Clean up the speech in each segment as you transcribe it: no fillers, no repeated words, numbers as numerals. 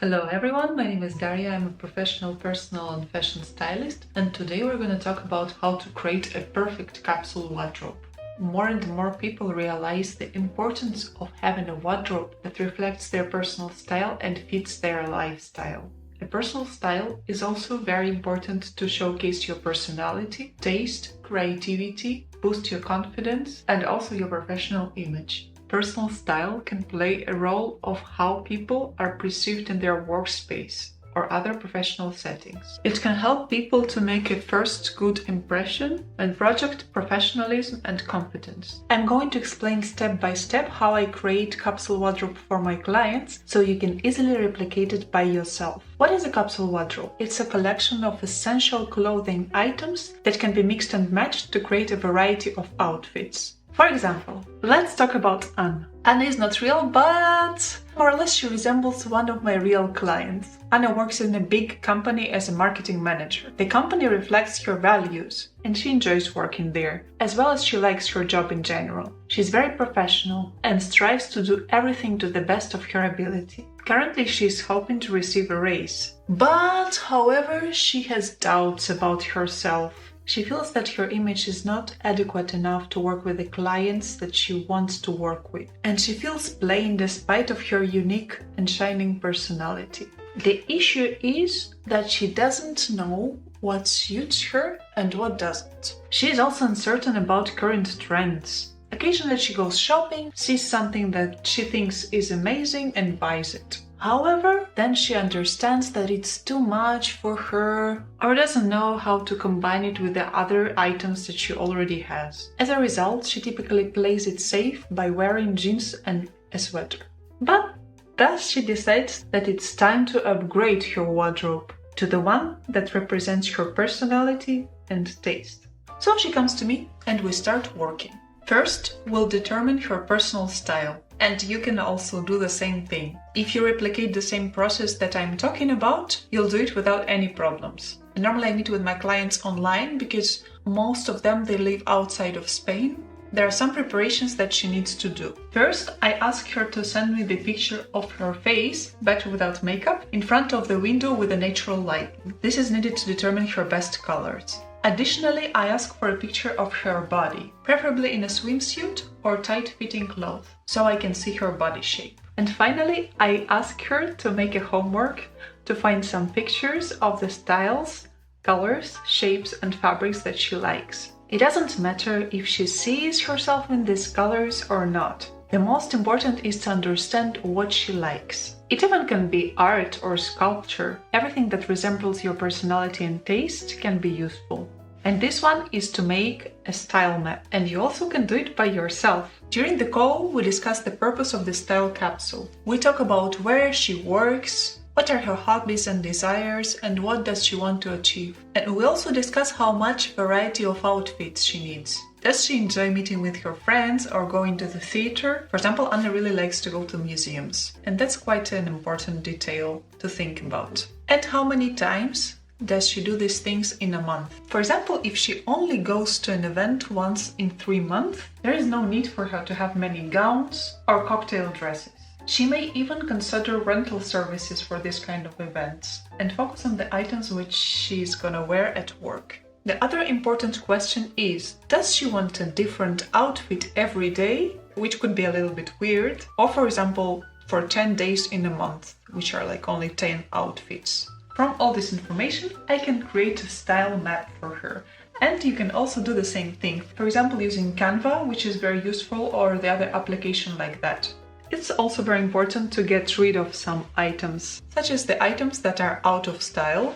Hello everyone, my name is Daria. I'm a professional personal and fashion stylist, and today we're going to talk about how to create a perfect capsule wardrobe. More and more people realize the importance of having a wardrobe that reflects their personal style and fits their lifestyle. A personal style is also very important to showcase your personality, taste, creativity, boost your confidence, and also your professional image. Personal style can play a role of how people are perceived in their workspace or other professional settings. It can help people to make a first good impression and project professionalism and competence. I'm going to explain step by step how I create capsule wardrobe for my clients so you can easily replicate it by yourself. What is a capsule wardrobe? It's a collection of essential clothing items that can be mixed and matched to create a variety of outfits. For example, let's talk about Anna. Anna is not real, but more or less she resembles one of my real clients. Anna works in a big company as a marketing manager. The company reflects her values, and she enjoys working there, as well as she likes her job in general. She's very professional and strives to do everything to the best of her ability. Currently, she is hoping to receive a raise. But, however, she has doubts about herself. She feels that her image is not adequate enough to work with the clients that she wants to work with. And she feels plain despite of her unique and shining personality. The issue is that she doesn't know what suits her and what doesn't. She is also uncertain about current trends. Occasionally she goes shopping, sees something that she thinks is amazing and buys it. However, then she understands that it's too much for her or doesn't know how to combine it with the other items that she already has. As a result, she typically plays it safe by wearing jeans and a sweater. But thus she decides that it's time to upgrade her wardrobe to the one that represents her personality and taste. So she comes to me and we start working. First, we'll determine her personal style. And you can also do the same thing. If you replicate the same process that I'm talking about, you'll do it without any problems. And normally I meet with my clients online because most of them, they live outside of Spain. There are some preparations that she needs to do. First, I ask her to send me the picture of her face, better without makeup, in front of the window with a natural lighting. This is needed to determine her best colors. Additionally, I ask for a picture of her body, preferably in a swimsuit or tight-fitting clothes, so I can see her body shape. And finally, I ask her to make a homework to find some pictures of the styles, colors, shapes and fabrics that she likes. It doesn't matter if she sees herself in these colors or not. The most important is to understand what she likes. It even can be art or sculpture. Everything that resembles your personality and taste can be useful. And this one is to make a style map. And you also can do it by yourself. During the call, we discuss the purpose of the style capsule. We talk about where she works, what are her hobbies and desires, and what does she want to achieve. And we also discuss how much variety of outfits she needs. Does she enjoy meeting with her friends or going to the theater? For example, Anna really likes to go to museums, and that's quite an important detail to think about. And how many times does she do these things in a month? For example, if she only goes to an event once in 3 months, there is no need for her to have many gowns or cocktail dresses. She may even consider rental services for this kind of events and focus on the items which she's gonna wear at work. The other important question is, does she want a different outfit every day, which could be a little bit weird, or for example, for 10 days in a month, which are like only 10 outfits? From all this information, I can create a style map for her. And you can also do the same thing, for example, using Canva, which is very useful, or the other application like that. It's also very important to get rid of some items, such as the items that are out of style,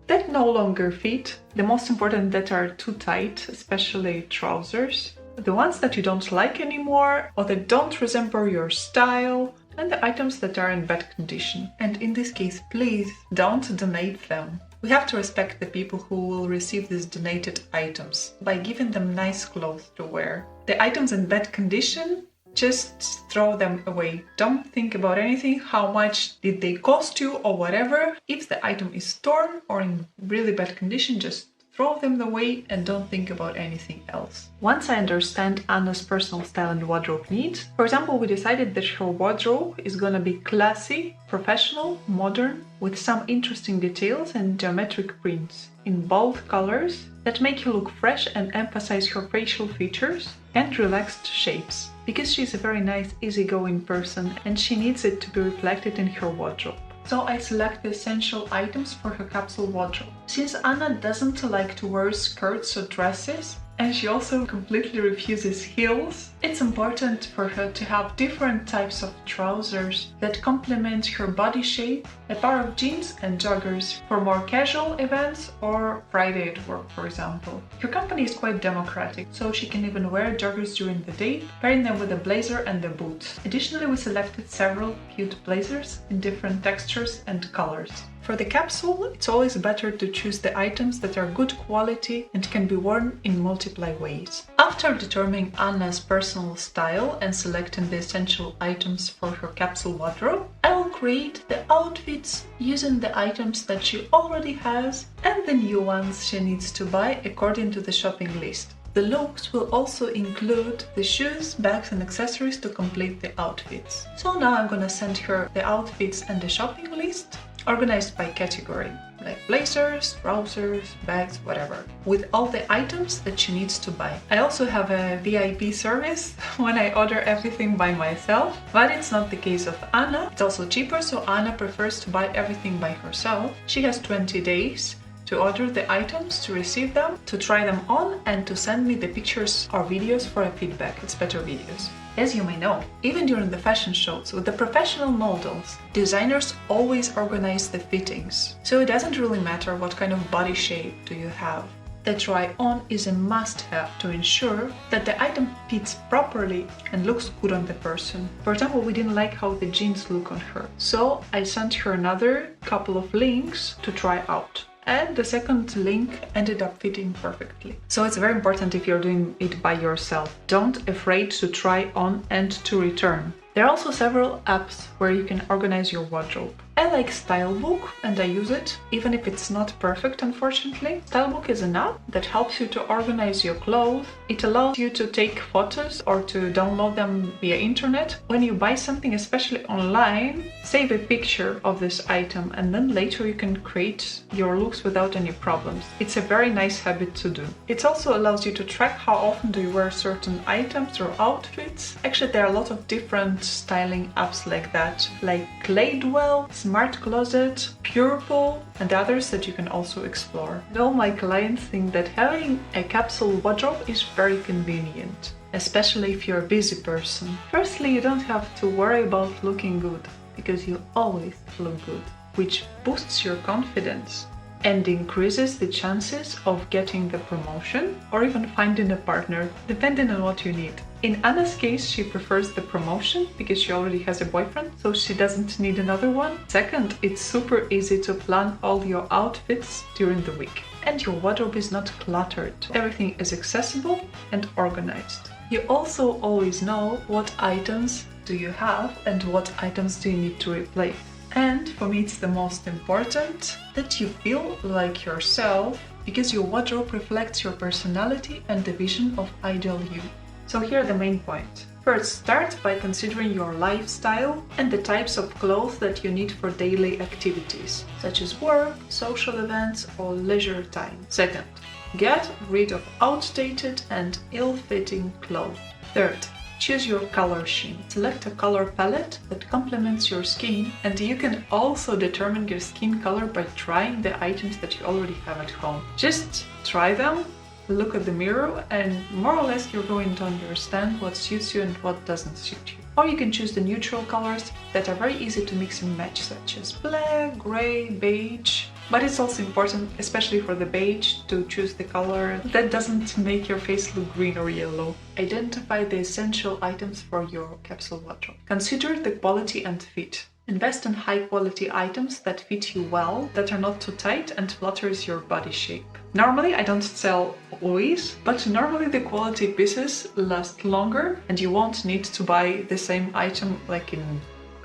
that no longer fit, the most important that are too tight, especially trousers, the ones that you don't like anymore or that don't resemble your style, and the items that are in bad condition. And in this case, please don't donate them. We have to respect the people who will receive these donated items by giving them nice clothes to wear. The items in bad condition, just throw them away. Don't think about anything, how much did they cost you or whatever. If the item is torn or in really bad condition, just throw them away and don't think about anything else. Once I understand Anna's personal style and wardrobe needs, for example, we decided that her wardrobe is gonna be classy, professional, modern, with some interesting details and geometric prints in bold colors that make you look fresh and emphasize her facial features and relaxed shapes. Because she's a very nice, easygoing person and she needs it to be reflected in her wardrobe. So I select the essential items for her capsule wardrobe. Since Anna doesn't like to wear skirts or dresses, and she also completely refuses heels, it's important for her to have different types of trousers that complement her body shape, a pair of jeans and joggers for more casual events or Friday at work, for example. Her company is quite democratic, so she can even wear joggers during the day, pairing them with a blazer and a boot. Additionally, we selected several cute blazers in different textures and colors. For the capsule, it's always better to choose the items that are good quality and can be worn in multiple ways. After determining Anna's personal style and selecting the essential items for her capsule wardrobe, I will create the outfits using the items that she already has and the new ones she needs to buy according to the shopping list. The looks will also include the shoes, bags and accessories to complete the outfits. So now I'm gonna send her the outfits and the shopping list organized by category, like blazers, trousers, bags, whatever, with all the items that she needs to buy. I also have a VIP service when I order everything by myself, but it's not the case of Anna. It's also cheaper, so Anna prefers to buy everything by herself. She has 20 days to order the items, to receive them, to try them on, and to send me the pictures or videos for a feedback. It's better videos. As you may know, even during the fashion shows with the professional models, designers always organize the fittings. So it doesn't really matter what kind of body shape do you have. The try-on is a must-have to ensure that the item fits properly and looks good on the person. For example, we didn't like how the jeans look on her, so I sent her another couple of links to try out. And the second link ended up fitting perfectly. So it's very important if you're doing it by yourself. Don't afraid to try on and to return. There are also several apps where you can organize your wardrobe. I like Stylebook and I use it, even if it's not perfect, unfortunately. Stylebook is an app that helps you to organize your clothes. It allows you to take photos or to download them via internet. When you buy something, especially online, save a picture of this item and then later you can create your looks without any problems. It's a very nice habit to do. It also allows you to track how often do you wear certain items or outfits. Actually, there are a lot of different styling apps like that, like Cladewell, Smart Closet, Purple, and others that you can also explore. And all my clients think that having a capsule wardrobe is very convenient, especially if you're a busy person. Firstly, you don't have to worry about looking good, because you always look good, which boosts your confidence and increases the chances of getting the promotion or even finding a partner, depending on what you need. In Anna's case, she prefers the promotion because she already has a boyfriend, so she doesn't need another one. Second, it's super easy to plan all your outfits during the week. And your wardrobe is not cluttered. Everything is accessible and organized. You also always know what items do you have and what items do you need to replace. And for me, it's the most important that you feel like yourself, because your wardrobe reflects your personality and the vision of ideal you. So here are the main points. First, start by considering your lifestyle and the types of clothes that you need for daily activities, such as work, social events, or leisure time. Second, get rid of outdated and ill-fitting clothes. Third, choose your color scheme. Select a color palette that complements your skin, and you can also determine your skin color by trying the items that you already have at home. Just try them, look at the mirror, and more or less you're going to understand what suits you and what doesn't suit you. Or you can choose the neutral colors that are very easy to mix and match, such as black, gray, beige. But it's also important, especially for the beige, to choose the color that doesn't make your face look green or yellow. Identify the essential items for your capsule wardrobe. Consider the quality and fit. Invest in high-quality items that fit you well, that are not too tight and flatters your body shape. Normally, I don't sell always, but normally the quality pieces last longer and you won't need to buy the same item like in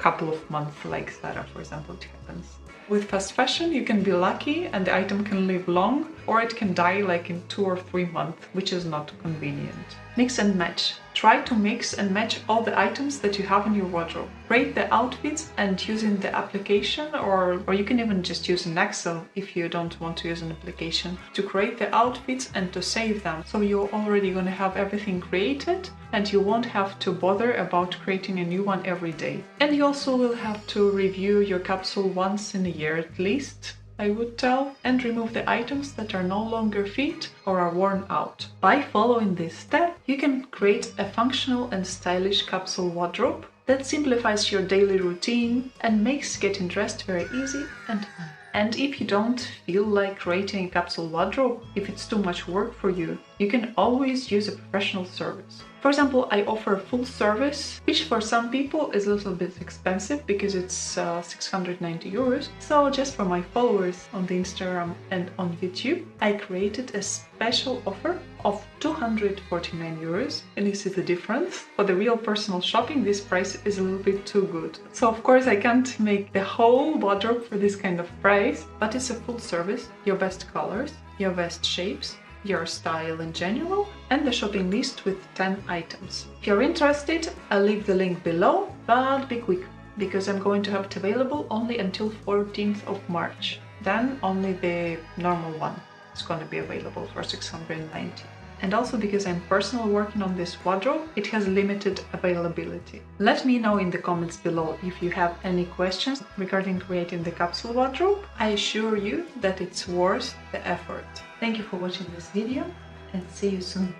couple of months, like Zara, for example, it happens. With fast fashion, you can be lucky and the item can live long, or it can die like in 2 or 3 months, which is not convenient. Mix and match. Try to mix and match all the items that you have in your wardrobe. Create the outfits and using the application, or you can even just use an Excel if you don't want to use an application, to create the outfits and to save them. So you're already going to have everything created and you won't have to bother about creating a new one every day. And you also will have to review your capsule once in a year at least, I would tell, and remove the items that are no longer fit or are worn out. By following this step, you can create a functional and stylish capsule wardrobe that simplifies your daily routine and makes getting dressed very easy and fun. And if you don't feel like creating a capsule wardrobe, if it's too much work for you, you can always use a professional service. For example, I offer a full service, which for some people is a little bit expensive because it's 690 euros. So just for my followers on the Instagram and on YouTube, I created a special offer of 249 euros. And you see the difference. For the real personal shopping, this price is a little bit too good. So of course I can't make the whole wardrobe for this kind of price, but it's a full service, your best colors, your best shapes, your style in general, and the shopping list with 10 items. If you're interested, I'll leave the link below, but be quick, because I'm going to have it available only until 14th of March. Then only the normal one is going to be available for 690. And also because I'm personally working on this wardrobe, it has limited availability. Let me know in the comments below if you have any questions regarding creating the capsule wardrobe. I assure you that it's worth the effort. Thank you for watching this video and see you soon.